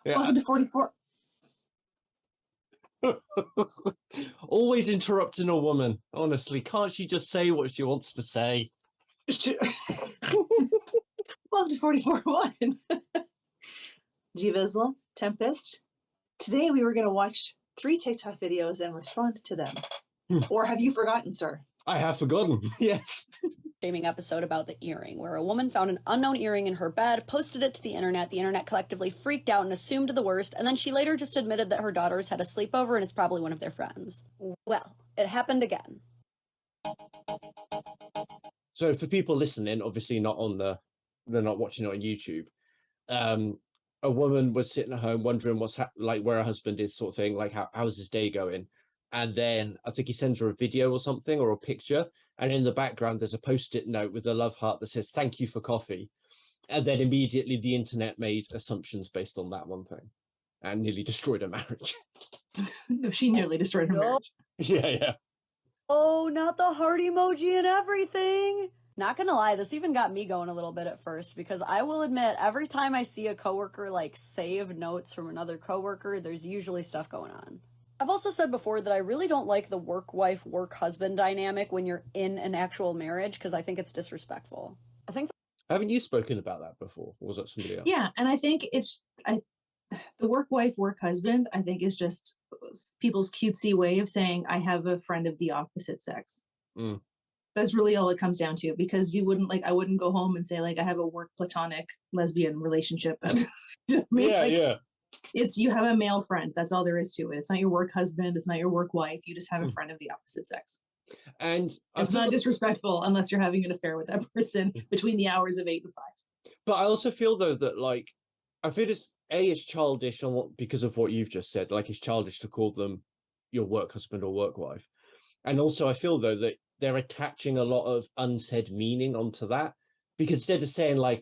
Welcome to 44. Always interrupting a woman. Honestly, can't she just say what she wants to say? Welcome to 44.1. GVizzle, Tempest. Today we were going to watch 3 TikTok videos and respond to them. Or have you forgotten, sir? I have forgotten, yes. Shaming episode about the earring, where a woman found an unknown earring in her bed, posted it to the internet collectively freaked out and assumed the worst, and then she later just admitted that her daughters had a sleepover and it's probably one of their friends. Well, it happened again. So for people listening, obviously they're not watching it on YouTube, a woman was sitting at home wondering where her husband is, sort of thing, like how's his day going? And then I think he sends her a video or something, or a picture, and in the background there's a post-it note with a love heart that says "Thank you for coffee," and then immediately the internet made assumptions based on that one thing, and nearly destroyed her marriage. No, she nearly destroyed her marriage. Yeah. Oh, not the heart emoji and everything. Not gonna lie, this even got me going a little bit at first, because I will admit, every time I see a coworker save notes from another coworker, there's usually stuff going on. I've also said before that I really don't like the work wife, work husband dynamic when you're in an actual marriage, because I think it's disrespectful. Haven't you spoken about that before? Or was that somebody else? Yeah, and I think the work wife, work husband, I think is just people's cutesy way of saying, I have a friend of the opposite sex. Mm. That's really all it comes down to, because I wouldn't go home and say, I have a work platonic lesbian relationship. And, you know what I mean? Yeah. It's, you have a male friend. That's all there is to it. It's not your work husband. It's not your work wife. You just have a friend of the opposite sex. And it's not disrespectful unless you're having an affair with that person between the hours of 8 and 5. But I also feel, though, that I feel it's childish because of what you've just said. It's childish to call them your work husband or work wife. And also I feel, though, that they're attaching a lot of unsaid meaning onto that, because instead of saying my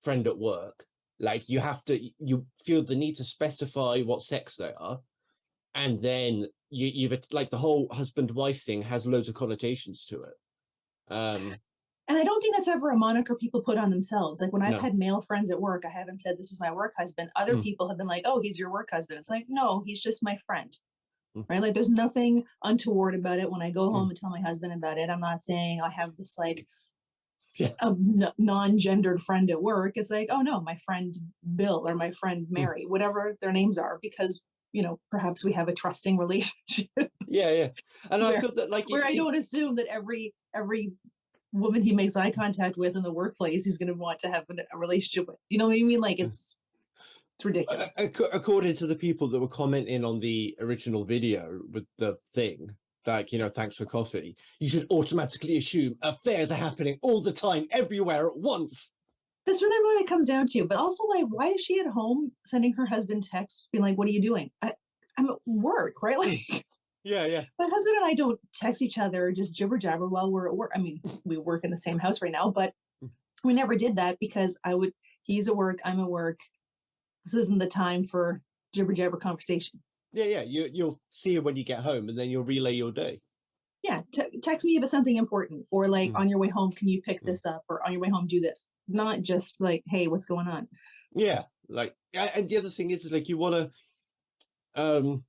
friend at work, you feel the need to specify what sex they are, and then you've the whole husband-wife thing has loads of connotations to it. And I don't think that's ever a moniker people put on themselves. When I've had male friends at work, I haven't said this is my work husband. Other people have been like, oh, he's your work husband. It's no, he's just my friend. Right? There's nothing untoward about it. When I go home and tell my husband about it, I'm not saying I have this a non-gendered friend at work. It's oh no, my friend Bill or my friend Mary, whatever their names are, because perhaps we have a trusting relationship. Yeah. And I feel that where I don't assume that every woman he makes eye contact with in the workplace he's going to want to have a relationship with. You know what I mean? It's ridiculous. According to the people that were commenting on the original video with the thing, thanks for coffee, you should automatically assume affairs are happening all the time, everywhere at once. That's really what it comes down to. But also, why is she at home sending her husband texts being what are you doing? I'm at work, right? Yeah. My husband and I don't text each other, just jibber jabber while we're at work. I mean, we work in the same house right now, but we never did that because he's at work, I'm at work. This isn't the time for jibber jabber conversation. Yeah. You'll see her when you get home, and then you'll relay your day. Yeah, text me about something important, or on your way home, can you pick this up? Or on your way home, do this. Not just hey, what's going on? Yeah, and the other thing is you want to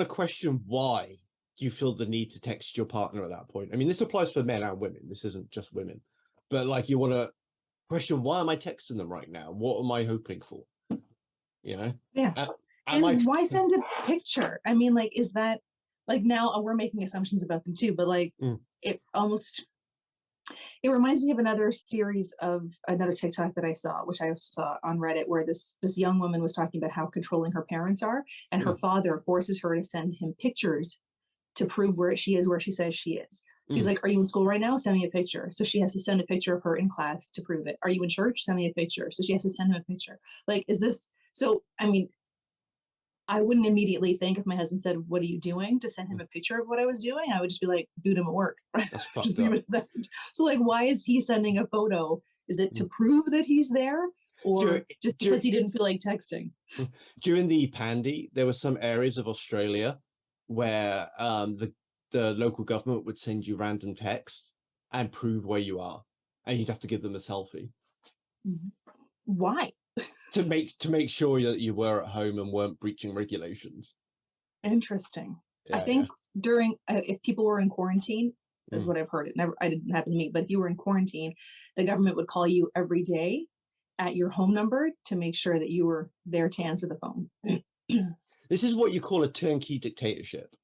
question why you feel the need to text your partner at that point. I mean, this applies for men and women. This isn't just women, but you want to question, why am I texting them right now? What am I hoping for? Yeah. And why send a picture? I mean, is that now we're making assumptions about them too, but it reminds me of another TikTok that I saw, which I saw on Reddit, where this young woman was talking about how controlling her parents are, and her father forces her to send him pictures to prove where she is, where she says she is. She's are you in school right now? Send me a picture. So she has to send a picture of her in class to prove it. Are you in church? Send me a picture. So she has to send him a picture. Is this? So, I mean, I wouldn't immediately think if my husband said, what are you doing, to send him a picture of what I was doing. I would just be dude, I'm at work. That's fucked just leave it at that. So why is he sending a photo? Is it to prove that he's there, or just because he didn't feel like texting? During the pandy, there were some areas of Australia where the local government would send you random texts and prove where you are, and you'd have to give them a selfie. Why? to make sure that you were at home and weren't breaching regulations. Interesting. I Yeah, think during if people were in quarantine, is Mm. what I've heard. I didn't happen to me, but if you were in quarantine, the government would call you every day at your home number to make sure that you were there to answer the phone. This is what you call a turnkey dictatorship.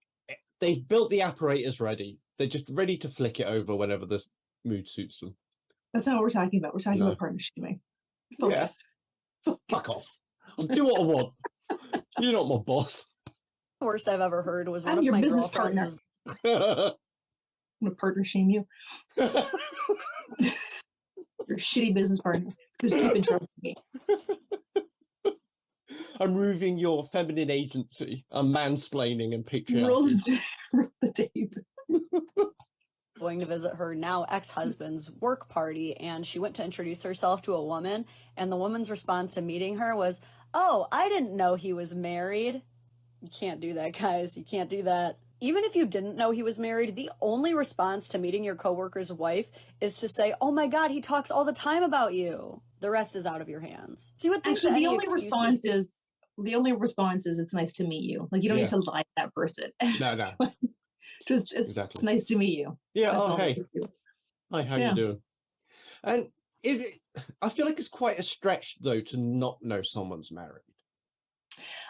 They've built the apparatus ready. They're just ready to flick it over whenever the mood suits them. That's not what we're talking about. We're talking No. about partnershiping. Focus. Yeah. Fuck off. I'll do what I want. You're not my boss. The worst I've ever heard was one I'm of your my business girlfriends partner. was I'm gonna partner shame you. You're a shitty business partner because you keep interrupting me. I'm removing your feminine agency. I'm mansplaining and Roll patriarchy. the tape. going to visit her now ex-husband's work party, and she went to introduce herself to a woman, and the woman's response to meeting her was, "Oh, I didn't know he was married." You can't do that, guys. You can't do that. Even if you didn't know he was married, the only response to meeting your coworker's wife is to say, "Oh my God, he talks all the time about you." The rest is out of your hands. So you would think Actually, that the any only excuse response is it's nice to meet you. Like you don't need to lie to that person. No. Just it's nice to meet you. Yeah. That's Oh, all hey. it is. Hi. How Yeah. you doing? And I feel like it's quite a stretch though to not know someone's married.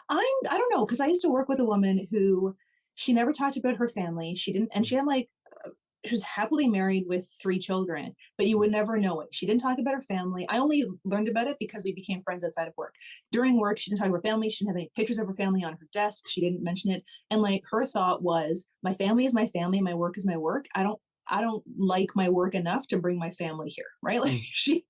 I don't know, because I used to work with a woman who she never talked about her family. She didn't, and she had like she was happily married with 3 children, but you would never know it. She didn't talk about her family. I only learned about it because we became friends outside of work. During work, she didn't talk about her family. She didn't have any pictures of her family on her desk. She didn't mention it. And like her thought was, my family is my family. My work is my work. I don't like my work enough to bring my family here. Right? Like she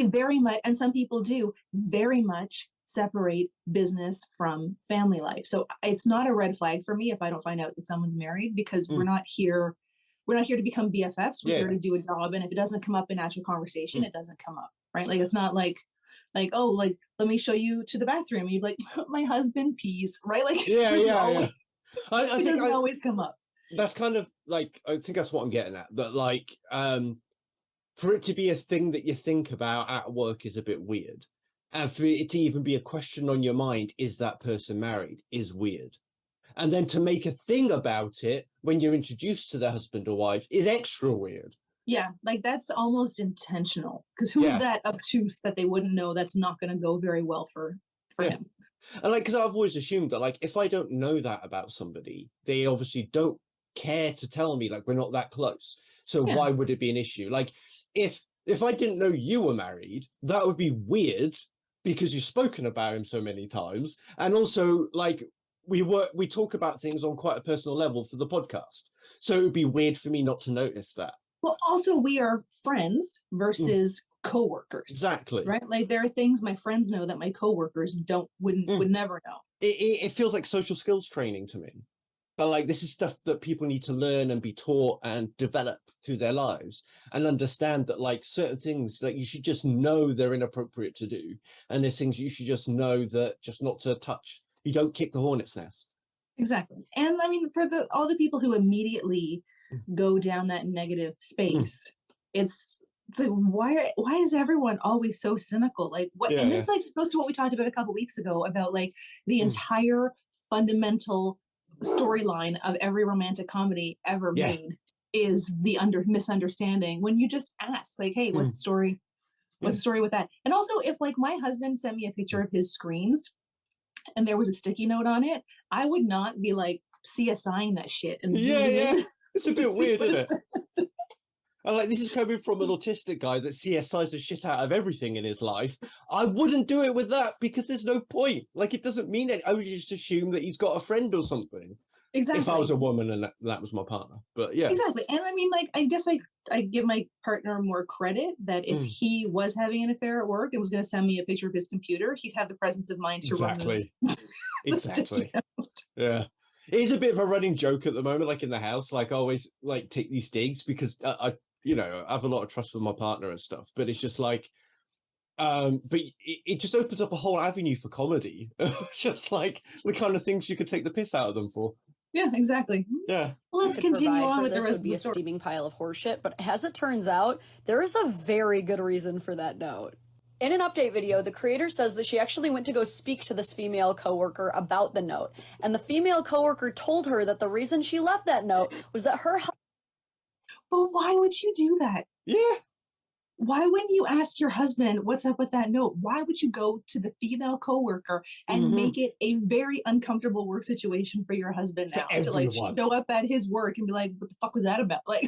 very much, and some people do very much separate business from family life. So it's not a red flag for me if I don't find out that someone's married, because we're not here to become BFFs. We're here to do a job. And if it doesn't come up in actual conversation, it doesn't come up. Right. Like it's not like, oh, like, let me show you to the bathroom. And you're like, my husband pees. Right. Like, I it think doesn't always come up. That's kind of like, I think that's what I'm getting at. That like, for it to be a thing that you think about at work is a bit weird. And for it to even be a question on your mind, is that person married, is weird. And then to make a thing about it when you're introduced to the husband or wife is extra weird. Yeah, like that's almost intentional. Because who's that obtuse that they wouldn't know that's not going to go very well for him? And like, because I've always assumed that like, if I don't know that about somebody, they obviously don't care to tell me, like we're not that close. So why would it be an issue? Like if I didn't know you were married, that would be weird because you've spoken about him so many times. And also like we talk about things on quite a personal level for the podcast. So it would be weird for me not to notice that. Well, also we are friends versus coworkers. Exactly. Right? Like there are things my friends know that my coworkers would never know. It feels like social skills training to me. But like this is stuff that people need to learn and be taught and develop through their lives and understand that like certain things like you should just know they're inappropriate to do. And there's things you should just know that just not to touch. You don't kick the hornet's nest. Exactly. And I mean, for all the people who immediately go down that negative space, it's like, why is everyone always so cynical? Like what, and this like goes to what we talked about a couple weeks ago about like the entire fundamental storyline of every romantic comedy ever made is the misunderstanding when you just ask like, hey, what's the story? What's the story with that? And also if like my husband sent me a picture of his screens and there was a sticky note on it, I would not be like CSIing that shit and zooming in. It's a bit weird, isn't it? And like this is coming from an autistic guy that CSIs the shit out of everything in his life. I wouldn't do it with that because there's no point. Like it doesn't mean it. I would just assume that he's got a friend or something. Exactly. If I was a woman and that was my partner. But yeah. Exactly. And I mean, like, I guess I give my partner more credit that if he was having an affair at work and was going to send me a picture of his computer, he'd have the presence of mind to remove Exactly. Yeah. It is a bit of a running joke at the moment, like in the house. Like I always like take these digs because I have a lot of trust with my partner and stuff. But it's just like, but it just opens up a whole avenue for comedy. Just like the kind of things you could take the piss out of them for. Yeah, exactly. Yeah. Let's continue on with the rest of the story. A steaming pile of horseshit, but as it turns out, there is a very good reason for that note. In an update video, the creator says that she actually went to go speak to this female coworker about the note, and the female coworker told her that the reason she left that note was that her But why would you do that? Yeah. Why wouldn't you ask your husband what's up with that note? Why would you go to the female coworker and make it a very uncomfortable work situation for your husband now to like everyone. show up at his work and be like, what the fuck was that about? Like,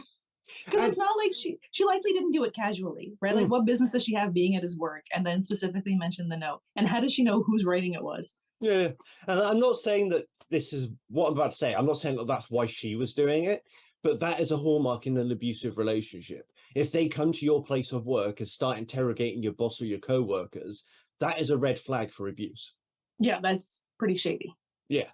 because it's not like she likely didn't do it casually, right? Like, what business does she have being at his work and then specifically mention the note? And how does she know whose writing it was? Yeah, and I'm not saying that this is what I'm about to say. I'm not saying that that's why she was doing it, but that is a hallmark in an abusive relationship. If they come to your place of work and start interrogating your boss or your co-workers, that is a red flag for abuse. Yeah, that's pretty shady. Yeah.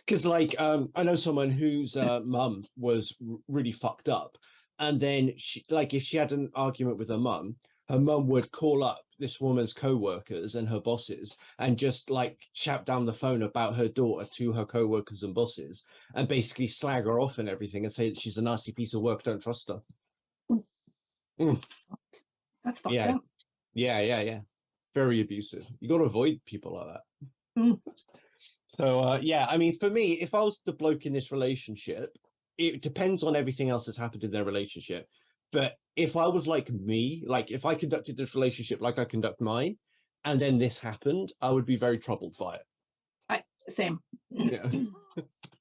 Because like I know someone whose mum was really fucked up, and then she, like, if she had an argument with her mum would call up this woman's co-workers and her bosses and just like shout down the phone about her daughter to her co-workers and bosses and basically slag her off and everything and say that she's a nasty piece of work, don't trust her. That's fucked up. Yeah. Very abusive. You got to avoid people like that. So yeah, I mean, for me, if I was the bloke in this relationship, it depends on everything else that's happened in their relationship. But if I was like me, like if I conducted this relationship like I conduct mine, and then this happened, I would be very troubled by it. Same. Yeah.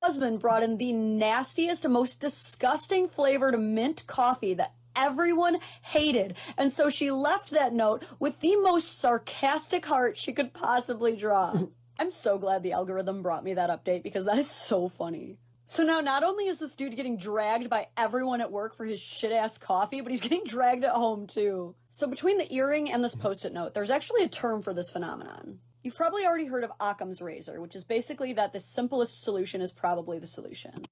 husband brought in the nastiest, most disgusting flavored mint coffee that everyone hated, and so she left that note with the most sarcastic heart she could possibly draw. I'm so glad the algorithm brought me that update because that is so funny. So now not only is this dude getting dragged by everyone at work for his shit-ass coffee, but he's getting dragged at home too. So between the earring and this post-it note, there's actually a term for this phenomenon. You've probably already heard of Occam's razor, which is basically that the simplest solution is probably the solution.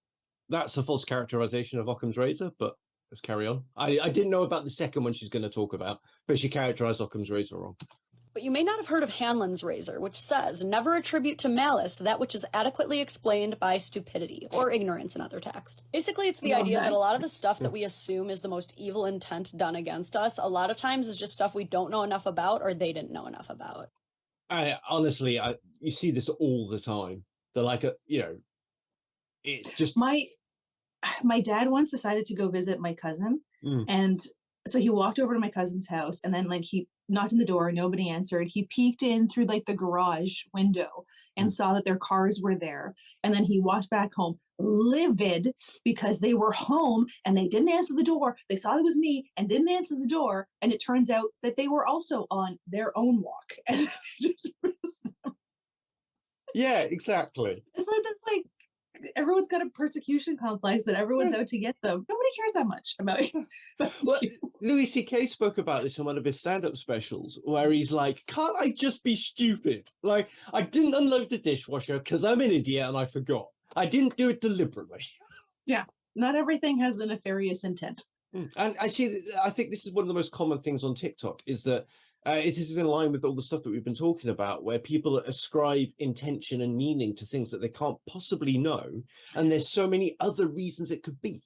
That's a false characterization of Occam's razor, but let's carry on. I didn't know about the second one she's going to talk about, but she characterized Occam's razor wrong. But you may not have heard of Hanlon's razor, which says, never attribute to malice that which is adequately explained by stupidity, or ignorance in other text. Basically, it's the idea that a lot of the stuff that we assume is the most evil intent done against us, a lot of times is just stuff we don't know enough about, or they didn't know enough about. Honestly, you see this all the time. They're like, it's just... My dad once decided to go visit my cousin, and so he walked over to my cousin's house, and then he knocked on the door, nobody answered. He peeked in through the garage window and saw that their cars were there, and then he walked back home livid because they were home and they didn't answer the door. They saw it was me and didn't answer the door, and it turns out that they were also on their own walk. And yeah, exactly. It's like everyone's got a persecution complex and everyone's out to get them. Nobody cares that much about you. Well, Louis C.K. spoke about this in one of his stand-up specials, where he's like, can't I just be stupid? Like, I didn't unload the dishwasher because I'm an idiot and I forgot. I didn't do it deliberately. Yeah, not everything has a nefarious intent. And I think this is one of the most common things on TikTok, is that it is in line with all the stuff that we've been talking about, where people ascribe intention and meaning to things that they can't possibly know. And there's so many other reasons it could be.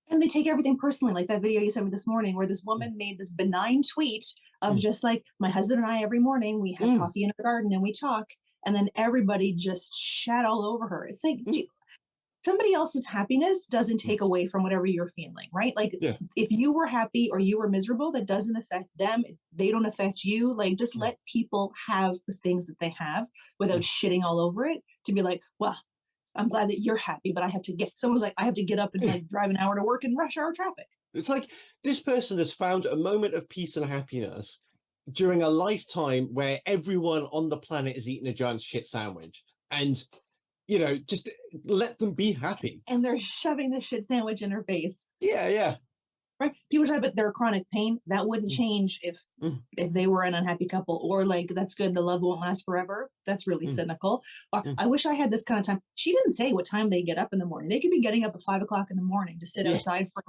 And they take everything personally, like that video you sent me this morning, where this woman made this benign tweet of just like, my husband and I, every morning, we have coffee in our garden and we talk. And then everybody just shat all over her. It's like, somebody else's happiness doesn't take away from whatever you're feeling, right? Like, if you were happy or you were miserable, that doesn't affect them. They don't affect you. Like, just let people have the things that they have without shitting all over it, to be like, well, I'm glad that you're happy, but I have to someone's like, I have to get up and drive an hour to work in rush hour traffic. It's like, this person has found a moment of peace and happiness during a lifetime where everyone on the planet is eating a giant shit sandwich. And just let them be happy. And they're shoving the shit sandwich in her face. Yeah. Right? People talk about their chronic pain. That wouldn't change if they were an unhappy couple, or that's good, the love won't last forever. That's really cynical. Or, I wish I had this kind of time. She didn't say what time they get up in the morning. They could be getting up at 5 o'clock in the morning to sit outside for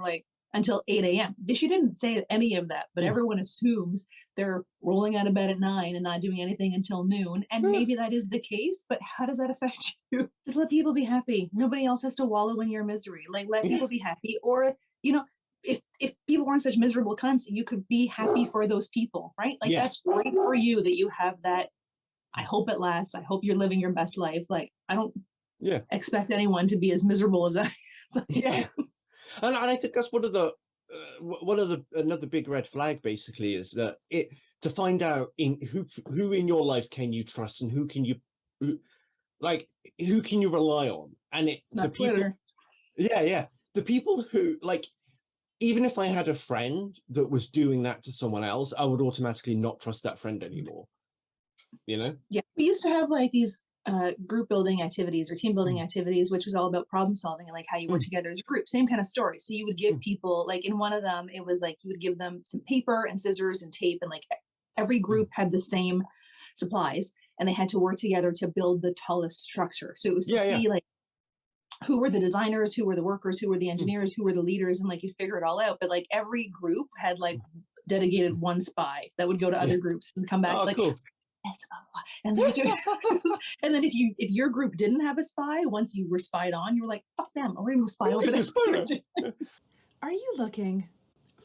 until 8 a.m. She didn't say any of that, but everyone assumes they're rolling out of bed at 9 and not doing anything until noon. And maybe that is the case, but how does that affect you? Just let people be happy. Nobody else has to wallow in your misery. Let people be happy. Or, if people weren't such miserable cunts, you could be happy for those people, right? Like Yeah. that's great for you that you have that. I hope it lasts. I hope you're living your best life. Like I don't expect anyone to be as miserable as I Yeah. And I think that's another big red flag basically is that to find out in who in your life can you trust and who can you rely on, and Not Twitter. The people who like, even if I had a friend that was doing that to someone else, I would automatically not trust that friend anymore. You know? Yeah, we used to have like these group building activities or team building activities, which was all about problem solving and like how you work together as a group. Same kind of story. So you would give people, like in one of them, it was like you would give them some paper and scissors and tape, and like every group had the same supplies, and they had to work together to build the tallest structure. So it was to see like who were the designers, who were the workers, who were the engineers, who were the leaders, and like you figure it all out. But like every group had like dedicated one spy that would go to other groups and come back like, cool. And then and then if your group didn't have a spy, once you were spied on, you were like, fuck them, we're gonna spy over there. Are you looking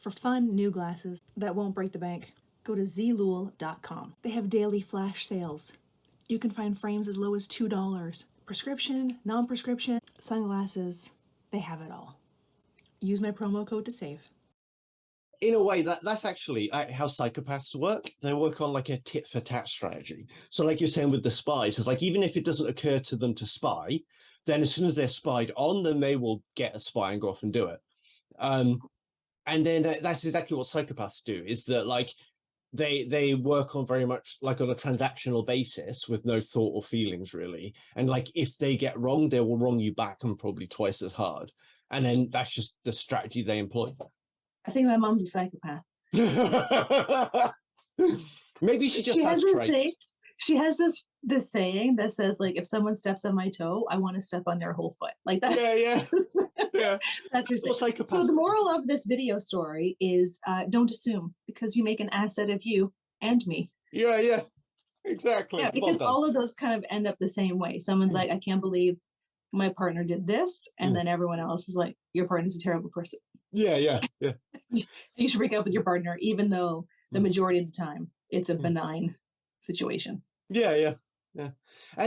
for fun new glasses that won't break the bank? Go to Zeelool.com. They have daily flash sales. You can find frames as low as $2. Prescription, non-prescription, sunglasses, they have it all. Use my promo code to save. In a way, that's actually how psychopaths work. They work on like a tit for tat strategy. So like you're saying with the spies, it's like even if it doesn't occur to them to spy, then as soon as they're spied on, then they will get a spy and go off and do it. And then that's exactly what psychopaths do, is that like they work on very much like on a transactional basis with no thought or feelings really. And like if they get wrong, they will wrong you back and probably twice as hard. And then that's just the strategy they employ. I think my mom's a psychopath. Maybe she just has traits. She has this saying that says like, if someone steps on my toe, I want to step on their whole foot. Like that. Yeah. That's her saying. So the moral of this video story is don't assume, because you make an asset of you and me. Yeah. Exactly. Yeah, because all of those kind of end up the same way. Someone's like, I can't believe my partner did this, and then everyone else is like, your partner's a terrible person. Yeah. You should break up with your partner, even though the majority of the time it's a benign situation. Yeah. And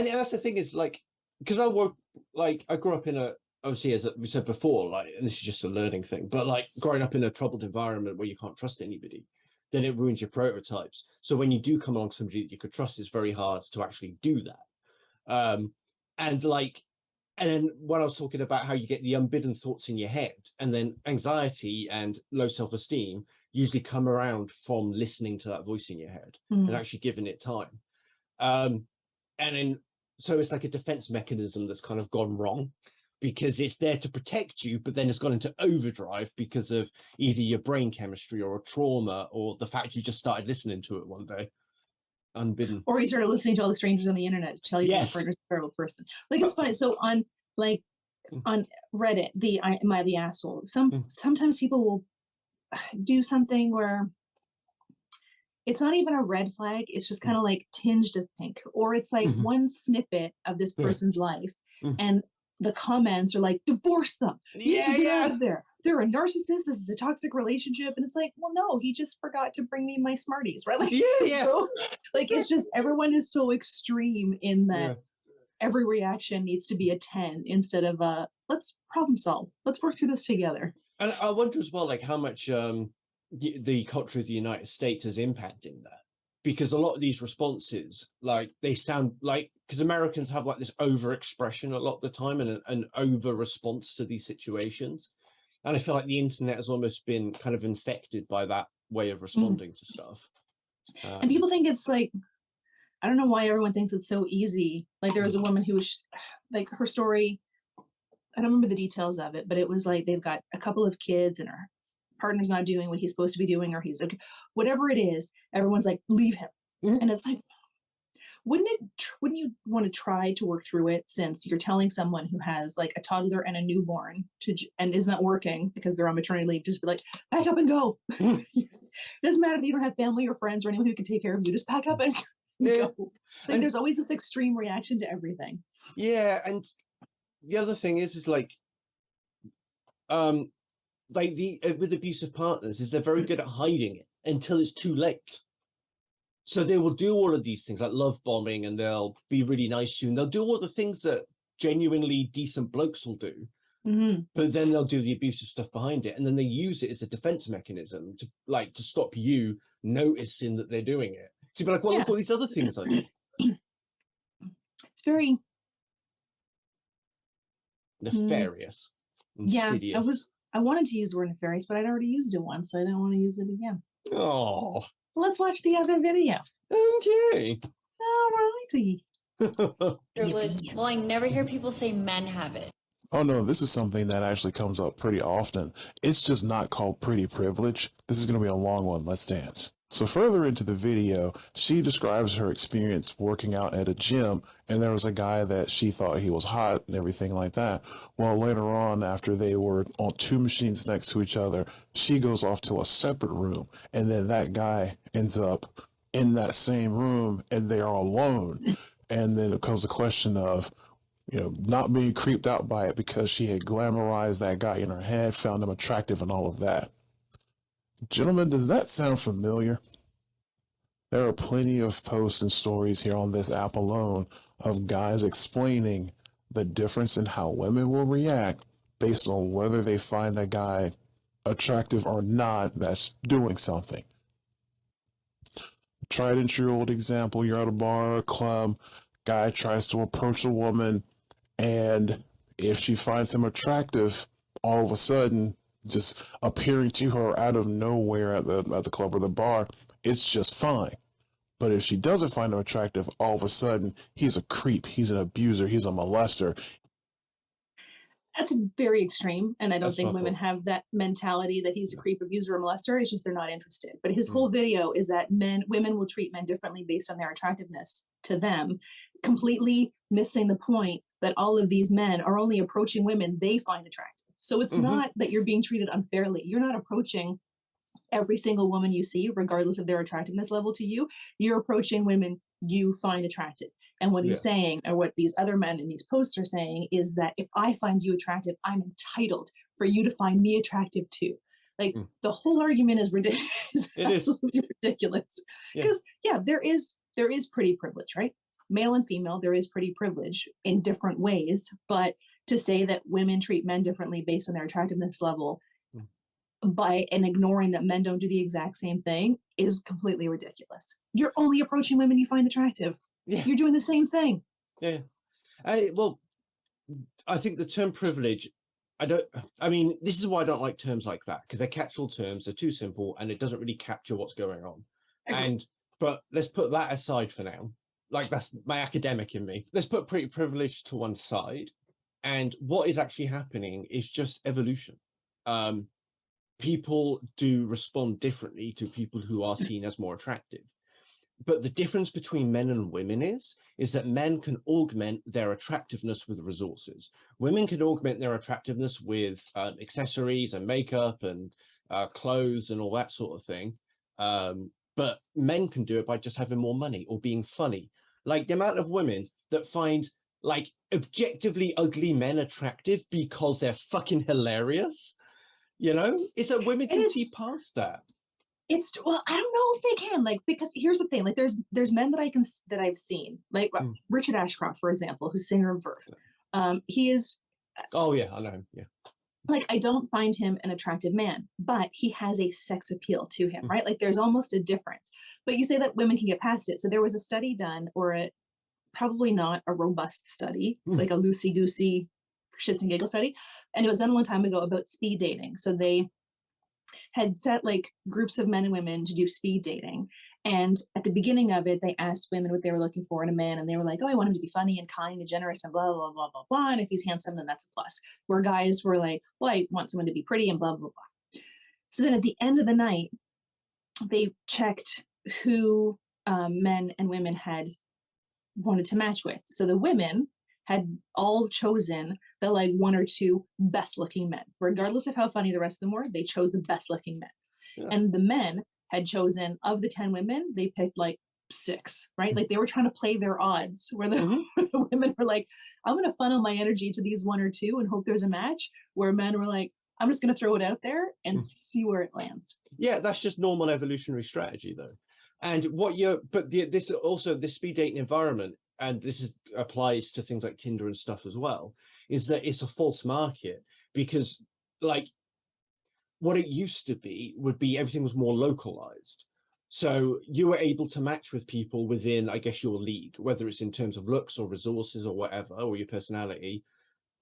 that's the thing is like, because I grew up in a, obviously as we said before, like, and this is just a learning thing, but like growing up in a troubled environment where you can't trust anybody, then it ruins your prototypes. So when you do come along somebody that you could trust, it's very hard to actually do that. And then when I was talking about how you get the unbidden thoughts in your head, and then anxiety and low self-esteem usually come around from listening to that voice in your head and actually giving it time. And then, so it's like a defense mechanism that's kind of gone wrong, because it's there to protect you, but then it's gone into overdrive because of either your brain chemistry or a trauma or the fact you just started listening to it one day. Unbidden. Or you started listening to all the strangers on the internet to tell you that your partner's a terrible person. Like it's funny. So on Reddit, am I the asshole? Sometimes people will do something where it's not even a red flag. It's just kind of like tinged of pink, or it's like one snippet of this person's life, and the comments are like, divorce them. You need to get out of there. They're a narcissist. This is a toxic relationship. And it's like, well, no, he just forgot to bring me my Smarties, right? Like, So, like, it's just, everyone is so extreme in that every reaction needs to be a 10 instead of let's problem solve. Let's work through this together. And I wonder as well, like how much the culture of the United States is impacting that. Because a lot of these responses, like they sound like, because Americans have like this over expression a lot of the time and an over response to these situations. And I feel like the internet has almost been kind of infected by that way of responding to stuff. And people think it's like, I don't know why everyone thinks it's so easy. Like there was a woman who was like, her story, I don't remember the details of it, but it was like, they've got a couple of kids and her partner's not doing what he's supposed to be doing, or he's okay, whatever it is, everyone's like, leave him. And it's like, wouldn't you want to try to work through it, since you're telling someone who has like a toddler and a newborn and is not working because they're on maternity leave, just be like, pack up and go. Doesn't matter if you don't have family or friends or anyone who can take care of you, just pack up and go. Like, and there's always this extreme reaction to everything. Yeah, and the other thing is like, like with abusive partners is they're very good at hiding it until it's too late. So they will do all of these things like love bombing, and they'll be really nice to you, and they'll do all the things that genuinely decent blokes will do. But then they'll do the abusive stuff behind it, and then they use it as a defense mechanism to stop you noticing that they're doing it. To be like, well, look all these other things I do. It's very nefarious. Insidious. I wanted to use the word nefarious, but I'd already used it once, so I don't want to use it again. Oh. Let's watch the other video. Okay. All righty. Privilege. Well, I never hear people say men have it. Oh no, this is something that actually comes up pretty often. It's just not called pretty privilege. This is going to be a long one. Let's dance. So further into the video, she describes her experience working out at a gym, and there was a guy that she thought he was hot and everything like that. Well, later on, after they were on two machines next to each other, she goes off to a separate room, and then that guy ends up in that same room, and they are alone. And then it comes the question of, not being creeped out by it because she had glamorized that guy in her head, found him attractive and all of that. Gentlemen, does that sound familiar? There are plenty of posts and stories here on this app alone of guys explaining the difference in how women will react based on whether they find a guy attractive or not that's doing something. Tried and true old example, you're at a bar or a club, guy tries to approach a woman, and if she finds him attractive, all of a sudden, just appearing to her out of nowhere at the club or the bar, it's just fine. But if she doesn't find him attractive, all of a sudden, he's a creep, he's an abuser, he's a molester. That's very extreme, and I don't think women have that mentality that he's a creep, abuser, or molester. It's just they're not interested. But his whole video is that women will treat men differently based on their attractiveness to them, completely missing the point that all of these men are only approaching women they find attractive. So it's not that you're being treated unfairly. You're not approaching every single woman you see, regardless of their attractiveness level to you. You're approaching women you find attractive. And what he's saying, or what these other men in these posts are saying, is that if I find you attractive, I'm entitled for you to find me attractive too. Like the whole argument is ridiculous. It is absolutely ridiculous. Because there is pretty privilege, right? Male and female, there is pretty privilege in different ways. But to say that women treat men differently based on their attractiveness level and ignoring that men don't do the exact same thing is completely ridiculous. You're only approaching women you find attractive. Yeah. You're doing the same thing. Yeah. Well, I think the term privilege, this is why I don't like terms like that, because they're catch-all terms, they're too simple, and it doesn't really capture what's going on. But let's put that aside for now. Like, that's my academic in me. Let's put pretty privilege to one side. And what is actually happening is just evolution. People do respond differently to people who are seen as more attractive. But the difference between men and women is that men can augment their attractiveness with resources. Women can augment their attractiveness with accessories and makeup and clothes and all that sort of thing. But men can do it by just having more money or being funny. Like the amount of women that find like objectively ugly men attractive because they're fucking hilarious. It's that women can see past that. Well, I don't know if they can, because here's the thing, there's men that I've seen, like Richard Ashcroft, for example, who's singer of Verve. He is. Oh yeah, I know him. Yeah. I don't find him an attractive man, but he has a sex appeal to him, right? There's almost a difference. But you say that women can get past it. So there was a study done, or probably not a robust study, like a loosey-goosey shits and giggles study, and it was done a long time ago about speed dating. So they had set groups of men and women to do speed dating. And at the beginning of it, they asked women what they were looking for in a man. And they were like, oh, I want him to be funny and kind and generous and blah, blah, blah, blah, blah. And if he's handsome, then that's a plus. Where guys were like, well, I want someone to be pretty and blah, blah, blah. So then at the end of the night, they checked who men and women had wanted to match with. So the women had all chosen the one or two best looking men, regardless of how funny the rest of them were. They chose the best looking men. Yeah. And the men had chosen, of the 10 women, they picked 6, right? They were trying to play their odds, where the women were like, I'm going to funnel my energy to these 1 or 2 and hope there's a match, where men were like, I'm just going to throw it out there and see where it lands. Yeah, that's just normal evolutionary strategy, though. And what you're, but this also, this speed dating environment, and applies to things like Tinder and stuff as well, is that it's a false market, because like what it used to be would be everything was more localized. So you were able to match with people within, I guess, your league, whether it's in terms of looks or resources or whatever, or your personality,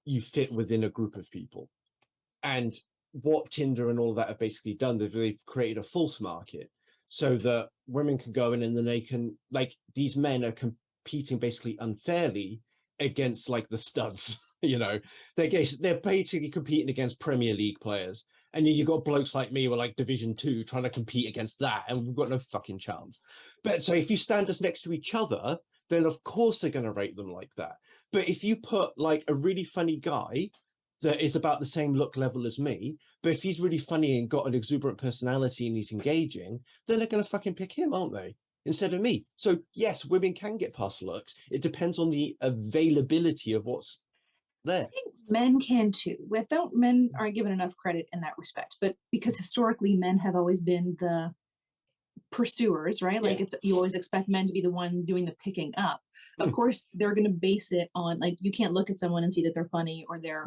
you fit within a group of people. And what Tinder and all that have basically done, they've created a false market so that women can go in and then they can, like, these men are competing basically unfairly against like the studs, you know, they're basically competing against Premier League players. And you got blokes like me with like Division 2 trying to compete against that, and we've got no fucking chance. But so if you stand us next to each other, then of course they're going to rate them like that. But if you put like a really funny guy that is about the same look level as me, but if he's really funny and got an exuberant personality and he's engaging, then they're going to fucking pick him, aren't they? Instead of me. So yes, women can get past looks. It depends on the availability of what's there. I think men can too. Men aren't given enough credit in that respect, but because historically men have always been the pursuers, right? Like you always expect men to be the one doing the picking up. Of course, they're going to base it on, like, you can't look at someone and see that they're funny or they're,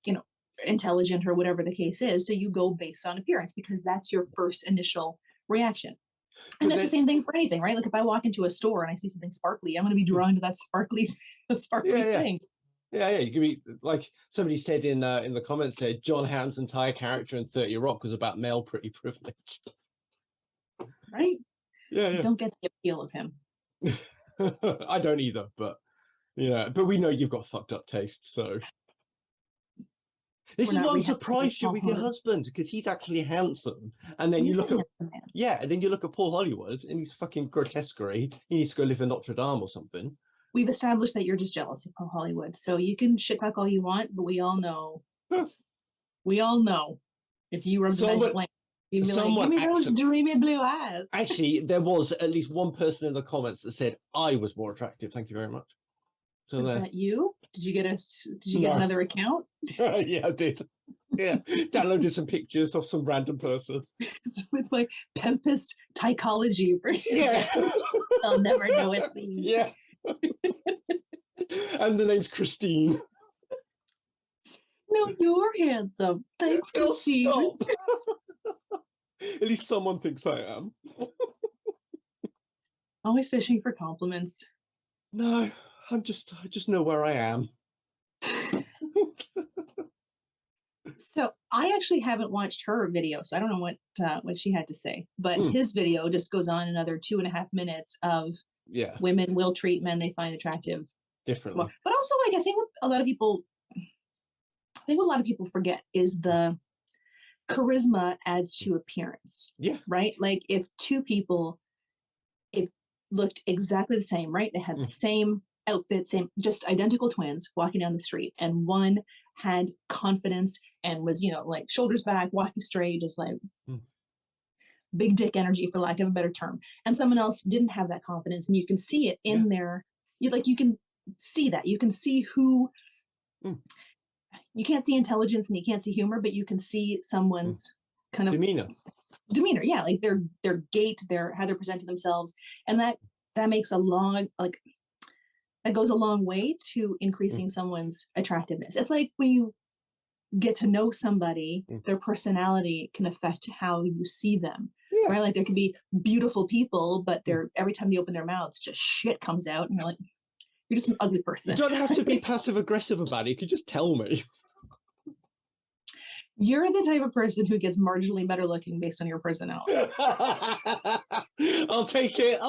you know, intelligent or whatever the case is. So you go based on appearance because that's your first initial reaction. And that's the same thing for anything, right? Like if I walk into a store and I see something sparkly, I'm going to be drawn to that sparkly thing. Yeah, you could be like somebody said in the comments there, John Hamm's entire character in 30 Rock was about male pretty privilege. Right? Yeah. I don't get the appeal of him. I don't either, but but we know you've got fucked up taste, so this is why I'm surprised you with your husband, because he's actually handsome. And then you look at and then you look at Paul Hollywood and he's fucking grotesquerie. He needs to go live in Notre Dame or something. We've established that you're just jealous of Paul Hollywood. So you can shit talk all you want, but we all know. If you rub the magic lamp, you'd be like, give me those dreamy blue eyes. Actually, there was at least one person in the comments that said I was more attractive. Thank you very much. So is that you? Did you get another account? Yeah, I did. Yeah, downloaded some pictures of some random person. It's like Tempest tychology. Yeah. They'll never know it's me. Yeah. And the name's Christine. No, you're handsome. Thanks, Christine. Stop. At least someone thinks I am. Always fishing for compliments. No, I just know where I am. So I actually haven't watched her video, so I don't know what she had to say. But his video just goes on another 2.5 minutes of women will treat men they find attractive differently. But also, like, I think what a lot of people forget is the charisma adds to appearance. Yeah. Right? Like if two people looked exactly the same, right? They had the same outfit, just identical twins walking down the street, and one had confidence and was, like shoulders back, walking straight, just like big dick energy, for lack of a better term. And someone else didn't have that confidence, and you can see it in their, you can see that. You can see who, you can't see intelligence and you can't see humor, but you can see someone's kind of demeanor. Yeah. Like their gait, how they're presenting themselves. And that makes that goes a long way to increasing someone's attractiveness. It's like when you get to know somebody, their personality can affect how you see them. Yeah. Right? Like there could be beautiful people, but every time they open their mouths, just shit comes out, and you're like, you're just an ugly person. You don't have to be passive aggressive about it. You could just tell me. You're the type of person who gets marginally better looking based on your personality. I'll take it.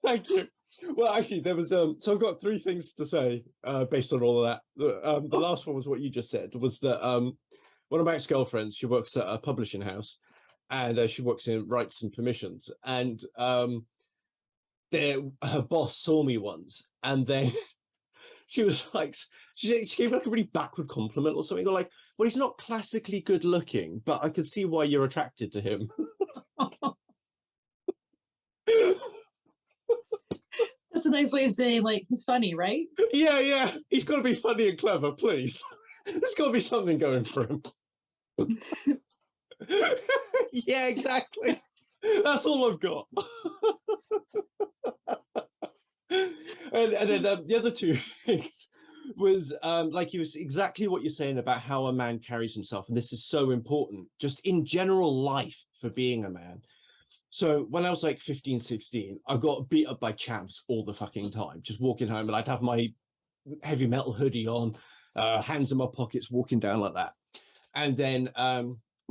Thank you. Well, actually, there was so I've got 3 things to say based on all of that. The last one was what you just said, was that one of my ex-girlfriends, she works at a publishing house, and she works in rights and permissions, and her boss saw me once, and then she was like, she gave me like a really backward compliment or something, or like, well, he's not classically good looking, but I could see why you're attracted to him. That's a nice way of saying, like, he's funny, right? Yeah. He's got to be funny and clever, please. There's got to be something going for him. Yeah, exactly. That's all I've got. And then the other two things was like he was exactly what you're saying about how a man carries himself, and this is so important just in general life for being a man. So when I was like 15, 16, I got beat up by chaps all the fucking time, just walking home, and I'd have my heavy metal hoodie on, hands in my pockets, walking down like that. And then my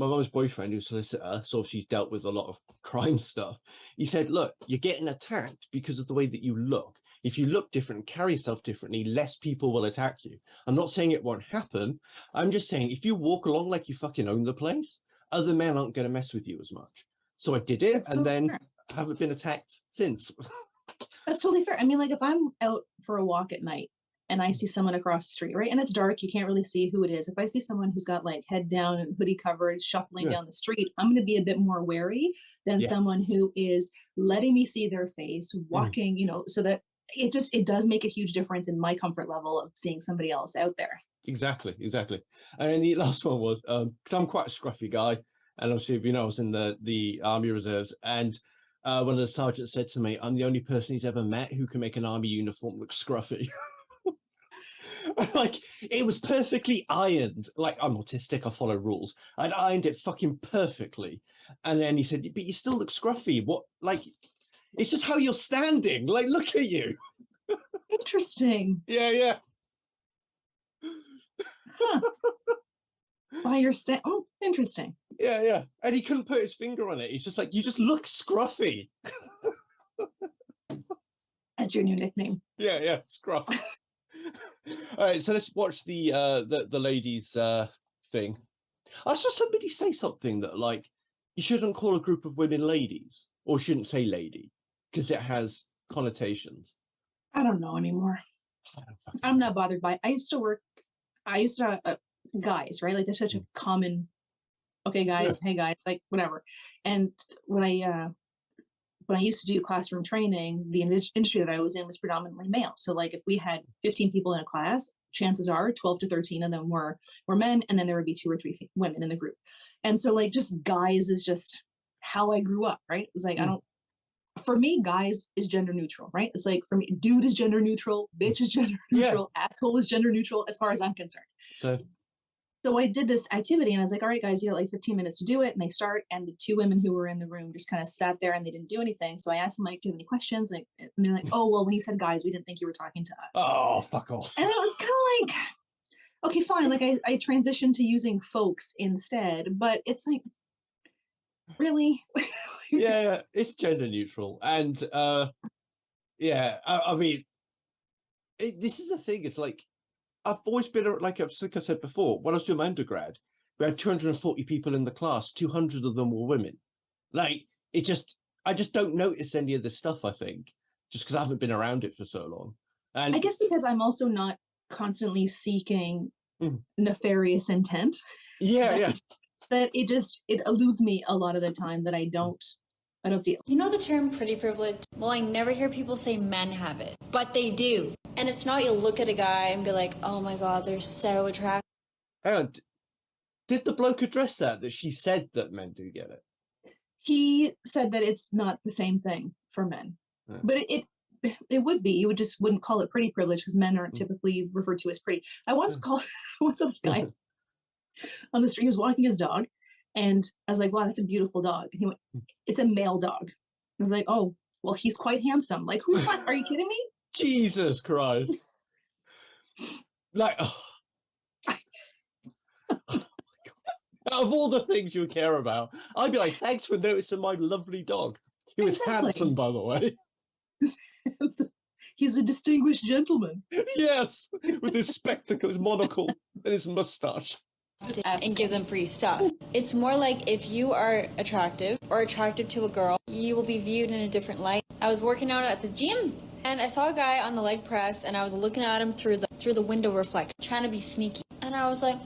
mum's boyfriend, who's a solicitor, so she's dealt with a lot of crime stuff. He said, look, you're getting attacked because of the way that you look. If you look different, carry yourself differently, less people will attack you. I'm not saying it won't happen. I'm just saying if you walk along like you fucking own the place, other men aren't going to mess with you as much. So I did it, That's and so then fair. haven't been attacked since. That's totally fair. I mean, like if I'm out for a walk at night and I see someone across the street, right? And it's dark, you can't really see who it is. If I see someone who's got like head down and hoodie covered, shuffling down the street, I'm going to be a bit more wary than someone who is letting me see their face, walking, you know, so that it does make a huge difference in my comfort level of seeing somebody else out there. Exactly. And then the last one was, because I'm quite a scruffy guy, and obviously, you know, I was in the Army Reserves, and one of the sergeants said to me, I'm the only person he's ever met who can make an army uniform look scruffy. Like, it was perfectly ironed. Like, I'm autistic, I follow rules. I'd ironed it fucking perfectly. And then he said, but you still look scruffy. What, like, it's just how you're standing. Like, look at you. Interesting. Yeah. Huh. Why you're oh, interesting. Yeah. And he couldn't put his finger on it. He's just like, you just look scruffy. That's your new nickname. Yeah, scruff. All right, so let's watch the ladies thing. I saw somebody say something that like you shouldn't call a group of women ladies, or shouldn't say lady, because it has connotations. I don't know anymore. I'm not bothered by it. I used to guys, right? Like there's such a common, okay, guys, hey guys, like whatever. And when I used to do classroom training, the industry that I was in was predominantly male. So like if we had 15 people in a class, chances are 12 to 13 of them were men, and then there would be 2 or 3 women in the group. And so like just guys is just how I grew up, right? It was like, for me, guys is gender neutral, right? It's like for me, dude is gender neutral, bitch is gender neutral, asshole is gender neutral as far as I'm concerned. So I did this activity and I was like, all right, guys, you got like 15 minutes to do it. And they start, and the 2 women who were in the room just kind of sat there and they didn't do anything. So I asked them, like, do you have any questions? Like, and they're like, oh, well, when you said guys, we didn't think you were talking to us. Oh, fuck off. And it was kind of like, okay, fine. Like I transitioned to using folks instead, but it's like, really? Yeah, it's gender neutral. And I mean, this is the thing. It's like, I've always been, like I said before, when I was doing my undergrad, we had 240 people in the class, 200 of them were women. Like, I just don't notice any of this stuff, I think, just because I haven't been around it for so long. And I guess because I'm also not constantly seeking nefarious intent. Yeah. That it eludes me a lot of the time that I don't see it. You know the term pretty privilege? Well, I never hear people say men have it, but they do. And it's not you'll look at a guy and be like, oh my God, they're so attractive. Hang on. Did the bloke address that she said that men do get it? He said that it's not the same thing for men, but it would be. You wouldn't call it pretty privilege because men aren't typically referred to as pretty. I once saw this guy on the street. He was walking his dog, and I was like, wow, that's a beautiful dog. And he went, it's a male dog. I was like, oh, well, he's quite handsome. Like, who's fine? Are you kidding me? Jesus Christ. Like, oh. Out of all the things you would care about, I'd be like, thanks for noticing my lovely dog. He was handsome, by the way. He's a distinguished gentleman. Yes, with his spectacles, monocle, and his mustache. And give them free stuff. It's more like if you are attractive or attracted to a girl, you will be viewed in a different light. I was working out at the gym and I saw a guy on the leg press and I was looking at him through the window reflection, trying to be sneaky. And I was like,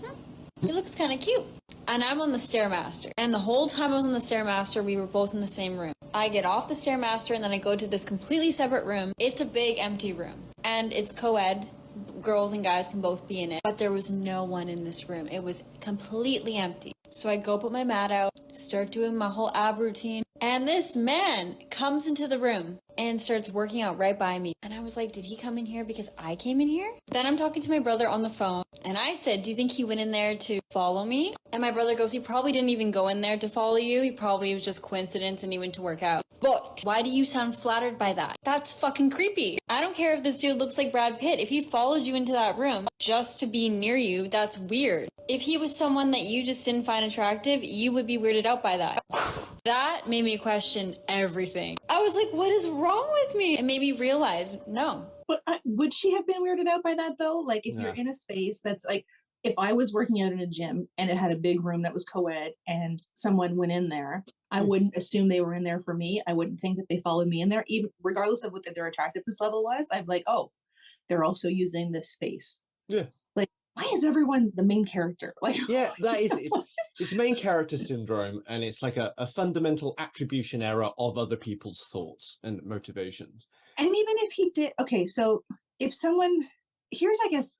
he looks kind of cute. And I'm on the Stairmaster. And the whole time I was on the Stairmaster, we were both in the same room. I get off the Stairmaster and then I go to this completely separate room. It's a big empty room and it's co-ed. Girls and guys can both be in it, but there was no one in this room. It was completely empty. So I go put my mat out, start doing my whole ab routine, and this man comes into the room and starts working out right by me. And I was like, did he come in here because I came in here? Then I'm talking to my brother on the phone, and I said, do you think he went in there to follow me? And my brother goes, he probably didn't even go in there to follow you. He probably was just coincidence and he went to work out. But why do you sound flattered by that? That's fucking creepy. I don't care if this dude looks like Brad Pitt. If he followed you into that room just to be near you, that's weird. If he was someone that you just didn't find attractive, you would be weirded out by that. That made me question everything. I was like, what is wrong with me? It made me realize, no. But would she have been weirded out by that though? Like if you're in a space that's like, if I was working out in a gym and it had a big room that was co-ed and someone went in there, I wouldn't assume they were in there for me. I wouldn't think that they followed me in there, even regardless of what their attractiveness level was. I'd be like, oh, they're also using this space. Yeah. Like, why is everyone the main character? Like, Yeah, that is it. It's main character syndrome, and it's like a fundamental attribution error of other people's thoughts and motivations. And even if he did, okay, so if someone, here's, I guess,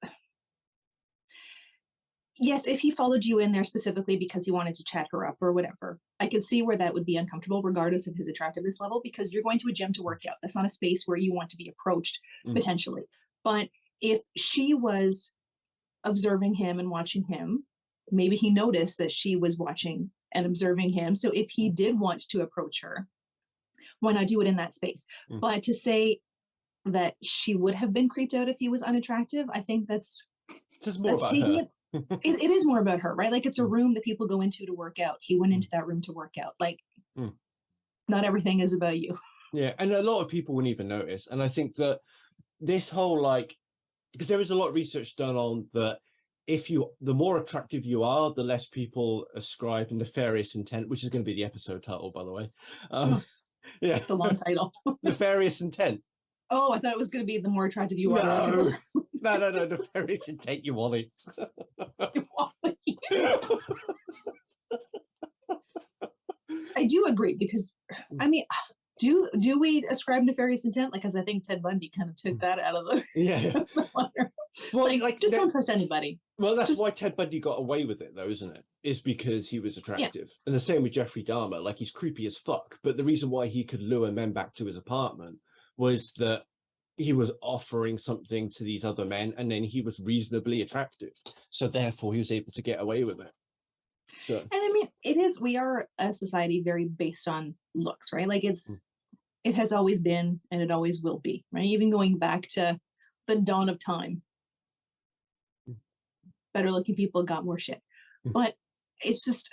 yes, if he followed you in there specifically because he wanted to chat her up or whatever, I could see where that would be uncomfortable regardless of his attractiveness level, because you're going to a gym to work out. That's not a space where you want to be approached potentially. But if she was observing him and watching him, maybe he noticed that she was watching and observing him. So if he did want to approach her, why not do it in that space? But to say that she would have been creeped out if he was unattractive, I think that's just more about her. It is more about her, right? Like it's a room that people go into to work out. He went into that room to work out. Like not everything is about you. Yeah, and a lot of people wouldn't even notice. And I think that this whole, like, because there is a lot of research done on that, the more attractive you are, the less people ascribe nefarious intent, which is going to be the episode title, by the way. Yeah, It's a long title. Nefarious intent. Oh, I thought it was going to be the more attractive you are. No, nefarious intent, you Wally. I do agree, because I mean, do we ascribe nefarious intent? Like, because I think Ted Bundy kind of took that out of the the water. Well, just don't trust anybody. Well, that's why Ted Bundy got away with it, though, isn't it? Is because he was attractive. Yeah. And the same with Jeffrey Dahmer. Like, he's creepy as fuck. But the reason why he could lure men back to his apartment was that he was offering something to these other men, and then he was reasonably attractive. So therefore, he was able to get away with it. So, and I mean, we are a society very based on looks, right? Like it has always been, and it always will be, right? Even going back to the dawn of time, better looking people got more shit. But it's just,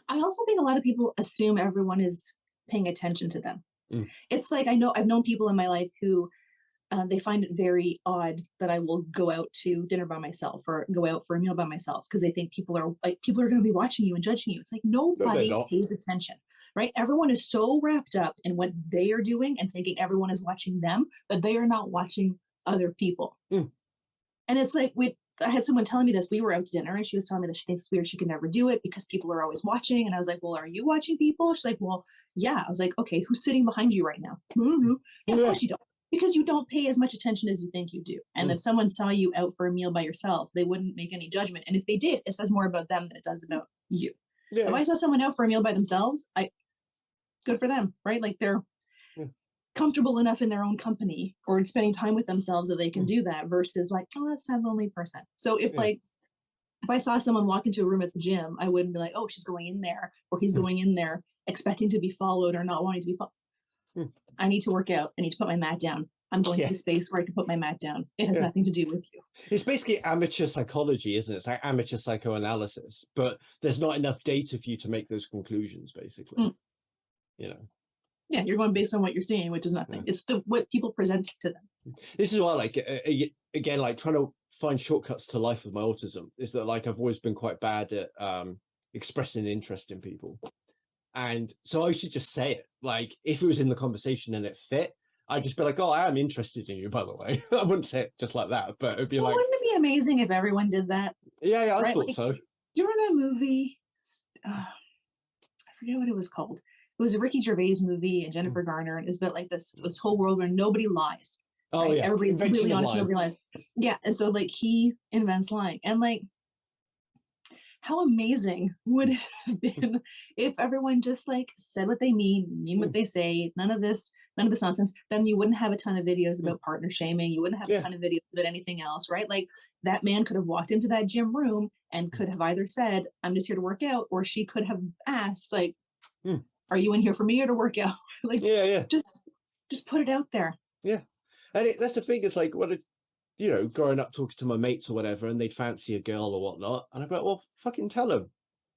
I also think a lot of people assume everyone is paying attention to them. It's like, I've known people in my life who they find it very odd that I will go out to dinner by myself or go out for a meal by myself, because they think people are going to be watching you and judging you. It's like, nobody pays attention, right? Everyone is so wrapped up in what they are doing and thinking everyone is watching them, but they are not watching other people. And it's like, I had someone telling me this. We were out to dinner and she was telling me that she thinks it's weird she can never do it because people are always watching. And I was like, well, are you watching people? She's like, well, yeah. I was like, okay, who's sitting behind you right now? Yeah, of course you don't. Because you don't pay as much attention as you think you do. And if someone saw you out for a meal by yourself, they wouldn't make any judgment. And if they did, it says more about them than it does about you. Yeah. If I saw someone out for a meal by themselves, good for them, right? Like they're comfortable enough in their own company or spending time with themselves that they can do that, versus like, oh, that's that lonely person. So if I saw someone walk into a room at the gym, I wouldn't be like, oh, she's going in there or he's going in there expecting to be followed or not wanting to be followed. I need to work out. I need to put my mat down. I'm going to the space where I can put my mat down. It has nothing to do with you. It's basically amateur psychology, isn't it? It's like amateur psychoanalysis, but there's not enough data for you to make those conclusions, basically. You know. Yeah, you're going based on what you're seeing, which is nothing. It's what people present to them. This is why, like, again, like trying to find shortcuts to life with my autism is that, like, I've always been quite bad at expressing interest in people. And so I should just say it. Like, if it was in the conversation and it fit, I'd just be like, oh, I am interested in you, by the way. I wouldn't say it just like that, but it'd be like... Wouldn't it be amazing if everyone did that? Yeah, I thought so. Do you remember that movie? I forget what it was called. it was a Ricky Gervais movie and Jennifer Garner, and it was about like this whole world where nobody lies. Oh right? yeah, Everybody's invention completely of honest, lying. nobody lies. Yeah, and so like he invents lying, and like how amazing would it have been if everyone just like said what they mean what they say, none of this nonsense. Then you wouldn't have a ton of videos about partner shaming. You wouldn't have a ton of videos about anything else, right? Like that man could have walked into that gym room and could have either said, I'm just here to work out, or she could have asked, like, are you in here for me or to work out? Like, just put it out there. Yeah. And that's the thing, it's like, what is, you know, growing up talking to my mates or whatever, and they'd fancy a girl or whatnot, and I'd be like, well, fucking tell them.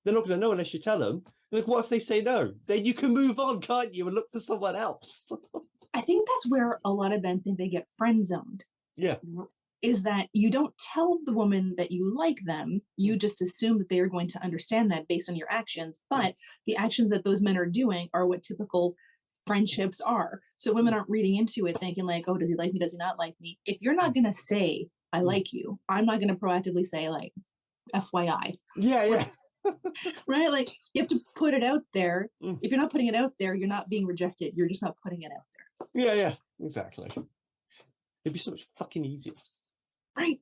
They're not going to know unless you tell them. Like, what if they say no? Then you can move on, can't you, and look for someone else? I think that's where a lot of men think they get friend zoned. Yeah. Is that you don't tell the woman that you like them, you just assume that they are going to understand that based on your actions, but the actions that those men are doing are what typical friendships are. So women aren't reading into it thinking like, oh, does he like me? Does he not like me? If you're not going to say, I like you, I'm not going to proactively say like, FYI. Yeah. Right? Like you have to put it out there. If you're not putting it out there, you're not being rejected. You're just not putting it out there. Yeah, exactly. It'd be so much fucking easier. Right.